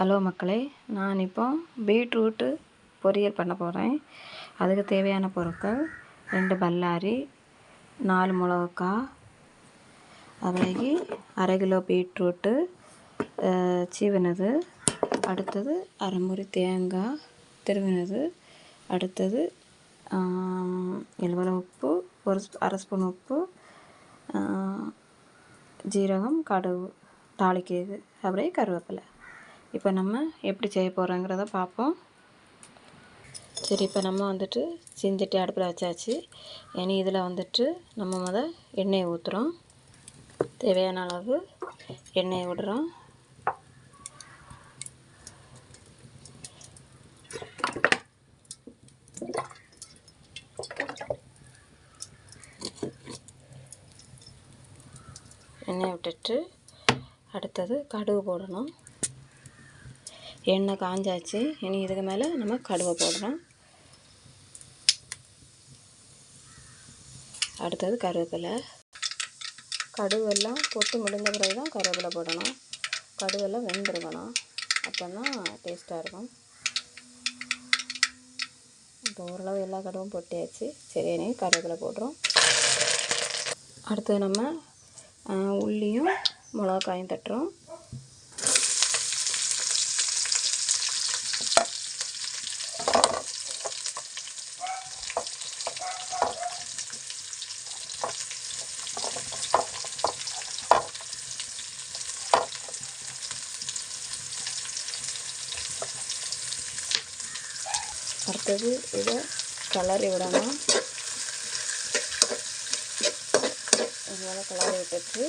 Hello மக்களே, நான் இப்போ பீட்ரூட்டு பொரியல் பண்ண போகிறேன். அதுக்கு தேவையான பொருட்கள் 2 பல்லாரி, 4 மிளகாய், அப்புறகு அரை கிலோ பீட்ரூட்டு சீவினது, அடுத்தது அரை முறி தேங்காய் திருவினது, அடுத்தது எவ்வளோ உப்பு, ஒரு அரை ஸ்பூன் உப்பு, ஜீரகம், கடுகு தாளிக்கிறது, அப்படியே கருவேப்பிலை. இப்போ நம்ம எப்படி செய்ய போகிறோங்கிறத பார்ப்போம். சரி, இப்போ நம்ம வந்துட்டு செஞ்சுட்டு அடுப்பில் வச்சாச்சு. இனி இதில் வந்துட்டு நம்ம எண்ணெயை ஊற்றுறோம். தேவையான அளவு எண்ணெயை விடுறோம். எண்ணெயை விட்டுட்டு அடுத்தது கடுகு போடணும். எண்ணெய் காஞ்சாச்சு. இனி இதுக்கு மேலே நம்ம கடுவை போடுறோம். அடுத்தது கருவேப்பிலை. கடுவெல்லாம் போட்டு முடிஞ்ச பிறகு தான் கருவேப்பிலை போடணும். கடுவெல்லாம் வெந்திருக்கணும், அப்போ தான் டேஸ்ட்டாக இருக்கும். இப்போ ஓரளவு எல்லா கடுவும் போட்டியாச்சு. சரி, இனி கருவேப்பிலை போடுறோம். அடுத்தது நம்ம உள்ளியும் மிளகாயும் தட்டுறோம். அடுத்தது இதை கிளறி விடணும். இதனால் கிளறி விட்டுட்டு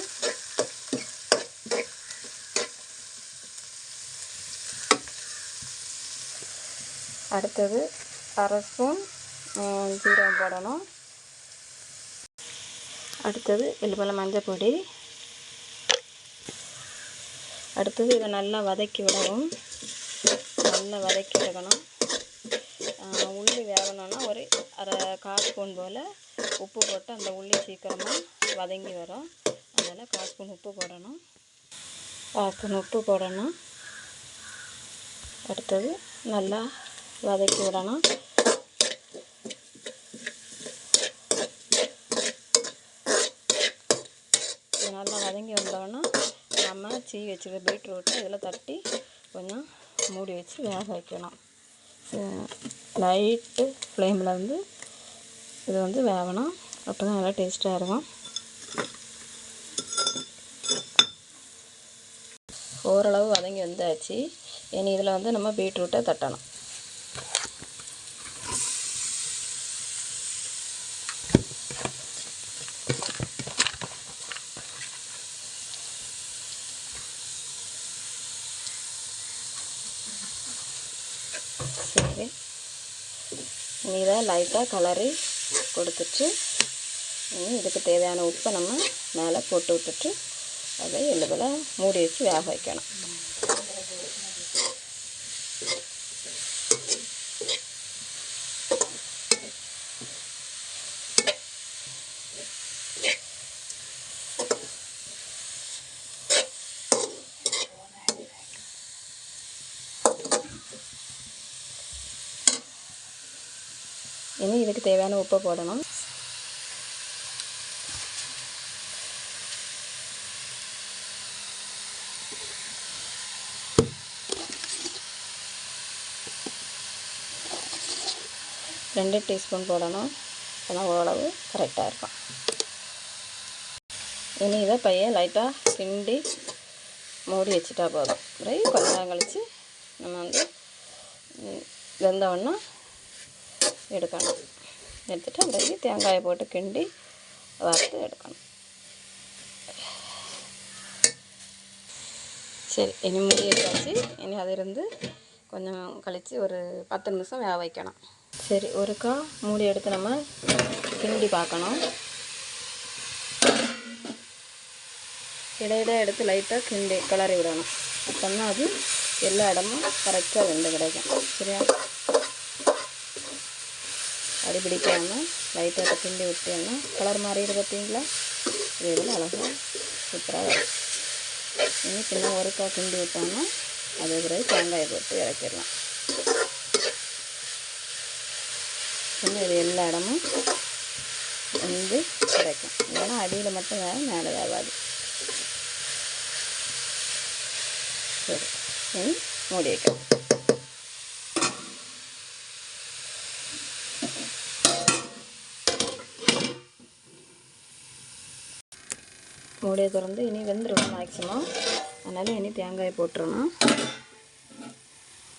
அடுத்தது அரை ஸ்பூன் ஜீரகம் போடணும். அடுத்தது எலுமிச்சை மஞ்சள் பொடி. அடுத்தது இதை நல்லா வதக்கி விடவும். நல்லா வதக்கி விடணும். உள்ளி வேகணும்னா ஒரு கால் ஸ்பூன் போல் உப்பு போட்டு அந்த உள்ளி சீக்கிரமாக வதங்கி வரும். அதனால் கால் ஸ்பூன் உப்பு போடணும். அடுத்தது நல்லா வதக்கி விடணும். இது நல்லா வதங்கி வந்தோன்னா நம்ம சீவி வச்சுருக்க பீட்ரூட்டை இதில் தட்டி கொஞ்சம் மூடி வச்சு வேக வைக்கணும். லைட்டு ஃப்ளேமில் இது வேகணும். அப்போ தான் நல்லா டேஸ்ட்டாக இருக்கும். ஓரளவு வதங்கி வந்தாச்சு. இனி இதில் நம்ம பீட்ரூட்டை தட்டணும். சரி, இதை லைட்டாக கலரி கொடுத்துட்டு இதுக்கு தேவையான உப்பை நம்ம மேலே போட்டு விட்டுட்டு அதை எள்ளுவில் மூடி வச்சு வேக வைக்கணும். இனி இதுக்கு தேவையான உப்பை போடணும். ரெண்டு டீஸ்பூன் போடணும். ஆனால் ஓரளவு கரெக்டாக இருக்கும். இனி இதை பையன் லைட்டாக கிண்டி மூடி வச்சுட்டா போதும். கொஞ்ச நேரம் கழித்து நம்ம வெந்தவொன்னா எடுக்கணும். எடுத்துகிட்டு அப்படியே தேங்காயை போட்டு கிண்டி வறுத்து எடுக்கணும். சரி, இனி மூடி வச்சாச்சு. இனி அதிலிருந்து கொஞ்சம் கழித்து ஒரு 10 நிமிஷம் வேக வைக்கணும். சரி, ஒருக்கா மூடி எடுத்து நம்ம கிண்டி பார்க்கணும். இடையிட எடுத்து லைட்டாக கிளறி விடணும். அப்போ தான் அது எல்லா இடமும் கரெக்டாக வெந்து கிடைக்கும். சரியா? அடி பிடிக்காமல் லைட்டாக கிண்டி விட்டோம்னா கலர் மாறிடு. பார்த்தீங்களா? இது அழகாக சூப்பராக வரும். இன்னும் ஒருக்கா கிண்டி விட்டோம்னா அதே பிறகு தேங்காயை போட்டு இறக்கிடலாம். இன்னும் இது எல்லா இடமும் வந்து கிடைக்கும். இல்லைன்னா அடியில் மட்டும் மேலே வேகாது. சரி, இனி மூடி வைக்கலாம். மூடியை திறந்து இனி வெந்துடும் மேக்ஸிமம். அதனால் இனி தேங்காயை போட்டுறணும்.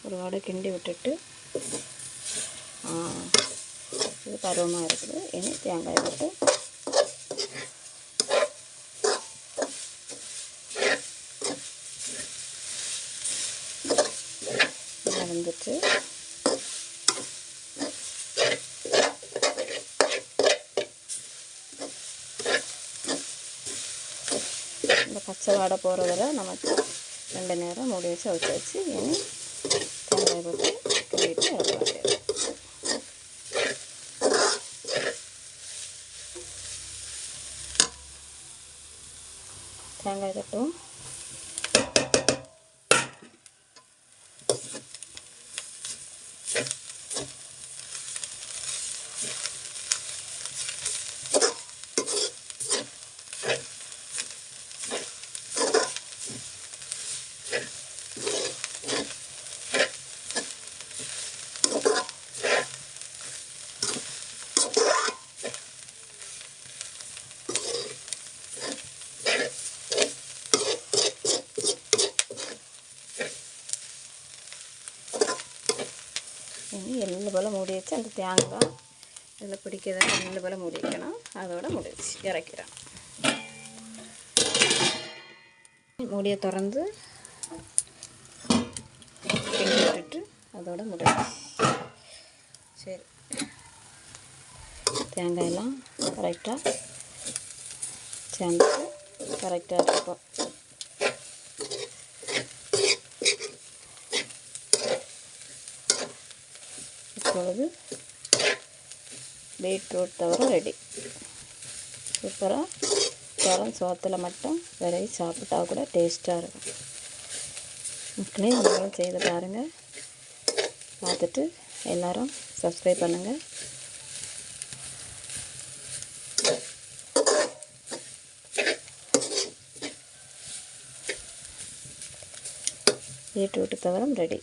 ஒரு வடை கிண்டி விட்டுட்டு இது பருவமாக இருக்குது. இனி தேங்காயை போட்டு வந்துட்டு இந்த பச்சை வாடை போகிற வரை நமக்கு 2 நேரம் மூடி வச்சு அவிச்சாச்சு. இனி தேங்காய் போட்டு கிண்டிட்டு இறக்க வேண்டியது. தேங்காய் தட்டும். இனி எள்ளு போல் மூடி வச்சு அந்த தேங்காய் இதில் பிடிக்கிறதா எள்ளு போல் மூடி வைக்கணும். அதோட மூடி வச்சு இறக்கிறேன். மூடியை திறந்து கிண்டி விட்டுட்டு அதோட மூடி வச்சு. சரி, தேங்காயெல்லாம் கரெக்டாக சேர்ந்து கரெக்டாக இருக்கும். இப்பொழுது பீட்ரூட் தவிர ரெடி. சூப்பராக வெறும் சோத்தில் மட்டும் விரைவி சாப்பிட்டா கூட டேஸ்ட்டாக இருக்கும். மக்களே, நீங்களும் செய்து பாருங்கள். பார்த்துட்டு எல்லோரும் சப்ஸ்கிரைப் பண்ணுங்கள். பீட்ரூட் தவிர ரெடி.